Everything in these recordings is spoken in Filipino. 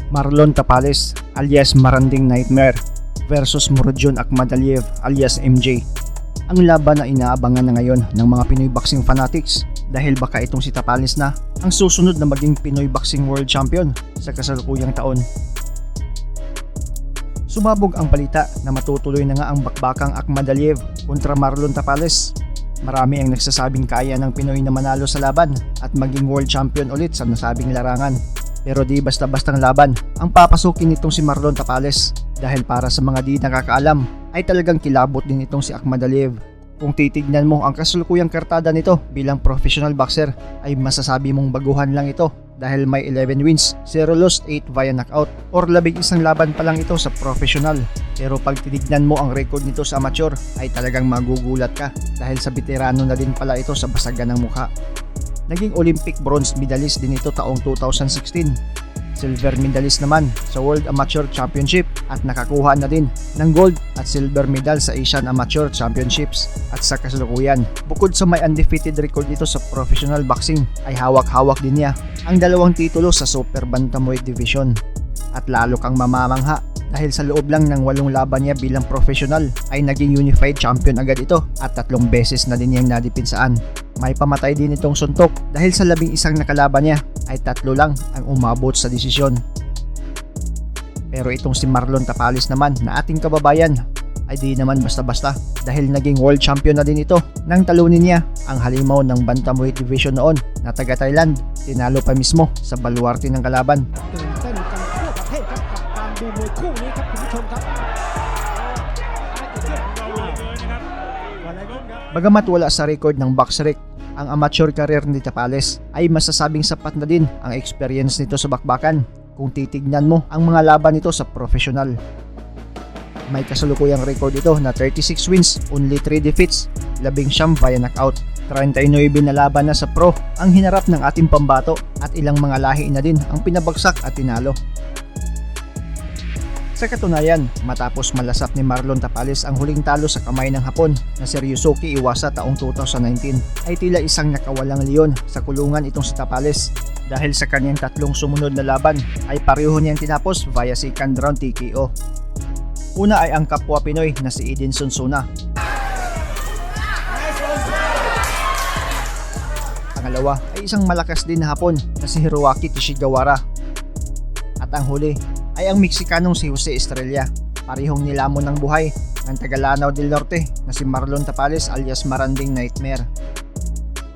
Marlon Tapales alias Maranding Nightmare versus Murodjon Akhmadaliev alias MJ. Ang laban na inaabangan na ngayon ng mga Pinoy boxing fanatics dahil baka itong si Tapales na ang susunod na maging Pinoy Boxing World Champion sa kasalukuyang taon. Sumabog ang balita na matutuloy na nga ang bakbakang Akhmadaliev kontra Marlon Tapales. Marami ang nagsasabing kaya ng Pinoy na manalo sa laban at maging world champion ulit sa nasabing larangan. Pero di basta-bastang laban ang papasukin nitong si Marlon Tapales dahil para sa mga di nakakaalam ay talagang kilabot din itong si Akhmadaliev. Kung titignan mo ang kasalukuyang kartada nito bilang professional boxer ay masasabi mong baguhan lang ito dahil may 11 wins, 0 loss, 8 via knockout or 11 laban pa lang ito sa professional. Pero pag tinignan mo ang record nito sa amateur ay talagang magugulat ka dahil sa veterano na din pala ito sa basagan ng mukha. Naging Olympic bronze medalist din ito taong 2016. Silver medalist naman sa World Amateur Championship at nakakuha na din ng gold at silver medal sa Asian Amateur Championships. At sa kasalukuyan, bukod sa may undefeated record dito sa professional boxing ay hawak-hawak din niya ang 2 titulo sa Super Bantamweight Division. At lalo kang mamamangha dahil sa loob lang ng 8 laban niya bilang professional ay naging unified champion agad ito at 3 beses na din niyang nadipinsaan. May pamatay din itong suntok dahil sa 11 nakalaban niya ay 3 lang ang umabot sa desisyon. Pero itong si Marlon Tapales naman na ating kababayan ay di naman basta-basta dahil naging world champion na din ito nang talunin niya ang halimaw ng Bantamweight Division noon na taga Thailand. Tinalo pa mismo sa baluarte ng kalaban. Bagamat wala sa record ng BoxRec ang amateur career ni Tapales ay masasabing sapat na din ang experience nito sa bakbakan kung titignan mo ang mga laban nito sa professional. May kasalukuyang record ito na 36 wins, only 3 defeats, 19 via knockout. 39 na laban na sa pro ang hinarap ng ating pambato at ilang mga lahi na din ang pinabagsak at tinalo. Sa katunayan, matapos malasap ni Marlon Tapales ang huling talo sa kamay ng Hapon na si Ryusuke Iwasa taong 2019 ay tila isang nakawalang leon sa kulungan itong si Tapales dahil sa kanyang 3 sumunod na laban ay pareho niyang tinapos via second round TKO. Una ay ang kapwa Pinoy na si Edinson Suna. Pangalawa ay isang malakas din na Hapon na si Hiroaki Tishigawara. At ang huli ay ang Meksikanong si Jose Estrella, parehong nilamon ng buhay ng taga-Lanao del Norte na si Marlon Tapales alias Maranding Nightmare.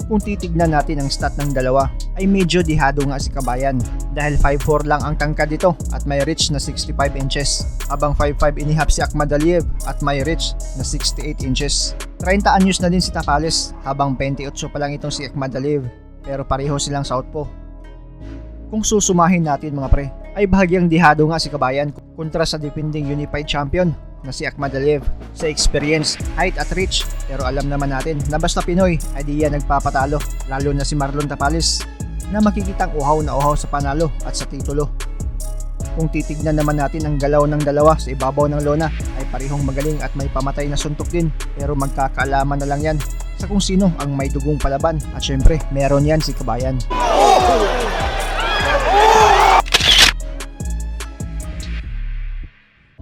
Kung titignan natin ang stat ng dalawa ay medyo dihado nga si Kabayan dahil 5'4 lang ang tangkad dito at may reach na 65 inches habang 5'5 inihap si Akhmadaliev at may reach na 68 inches. 30 anyos na din si Tapales habang 28 pa lang itong si Akhmadaliev pero pareho silang southpaw. Kung susumahin natin mga pre, ay bahagyang dihado nga si Kabayan kontra sa defending unified champion na si Akhmadaliev sa experience, height at reach. Pero alam naman natin na basta Pinoy ay di yan nagpapatalo, lalo na si Marlon Tapales na makikitang uhaw na uhaw sa panalo at sa titulo. Kung titignan naman natin ang galaw ng dalawa sa ibabaw ng lona ay parehong magaling at may pamatay na suntok din, pero magkakaalaman na lang yan sa kung sino ang may dugong palaban at syempre meron yan si Kabayan.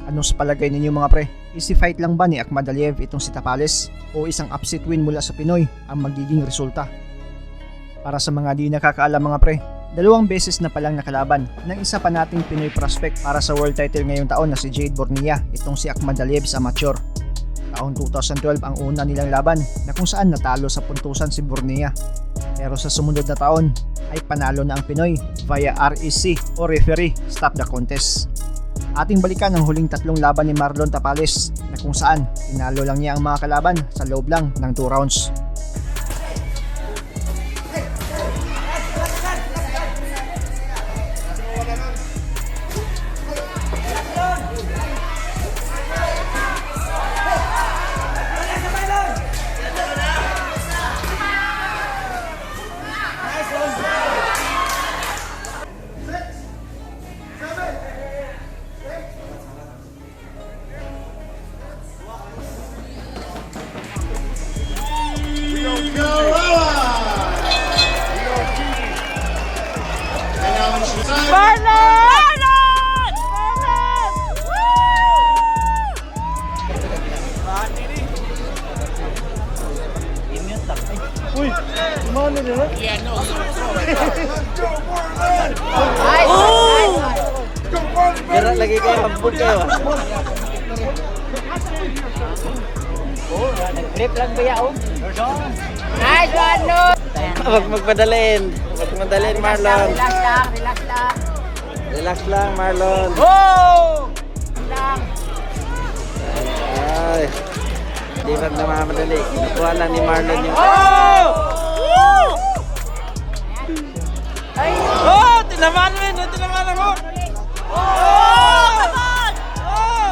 Ano sa palagay ninyo mga pre? Easy fight lang ba ni Akhmadaliev itong si Tapales o isang upset win mula sa Pinoy ang magiging resulta? Para sa mga di nakakaalam mga pre, 2 beses na palang nakalaban ng isa pa nating Pinoy prospect para sa world title ngayong taon na si Jade Bornea itong si Akhmadaliev sa amateur. Taong 2012 ang una nilang laban na kung saan natalo sa puntusan si Bornea. Pero sa sumunod na taon ay panalo na ang Pinoy via REC o referee stop the contest. Ating balikan ang huling 3 laban ni Marlon Tapales na kung saan tinalo lang niya ang mga kalaban sa loob lang ng 2 rounds. Marlon! Gerak lagi kayak lembut kayo. Nag-flip lang ba yaon? Nice one, no! Huwag magpadalin. Huwag magpadalin, Marlon. Relax lang, relax lang. Relax lang, Marlon. Oh! Lang. Ay. Di ba namamadali? Nakuha lang ni Marlon yung... Oh! Ay! Oh! Tinamaan mo yun! Tinamaan ako! Oh! Come on! Oh!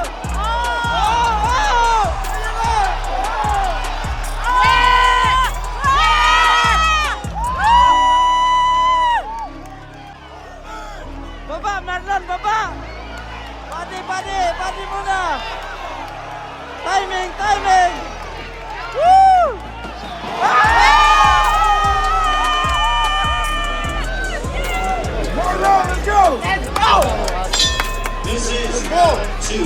Baba, Marlon! Baba! Padi muna! Timing! Woo! This is 2.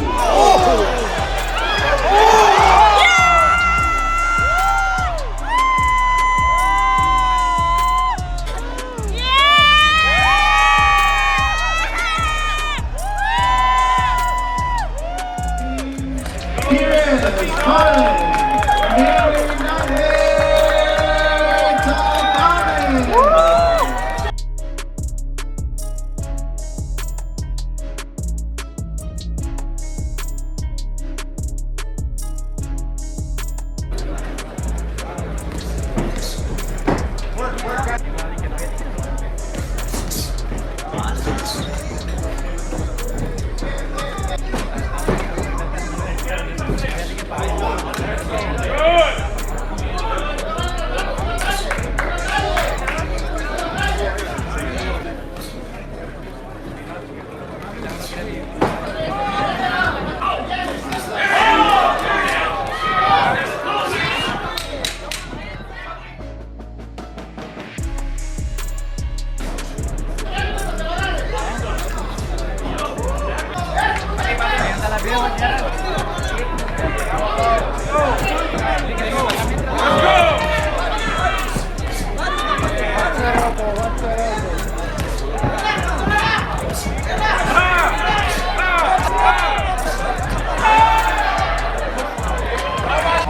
Here is Carmen.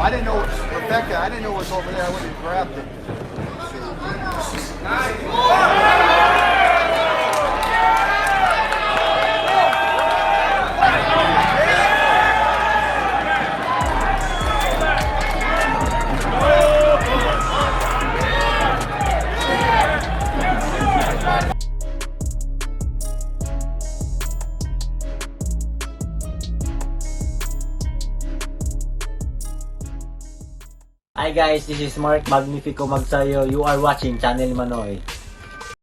I didn't know, Rebecca, I didn't know it was over there. I went and grabbed it. Hi guys, this is Mark Magnifico Magsayo. You are watching Channel Manoy.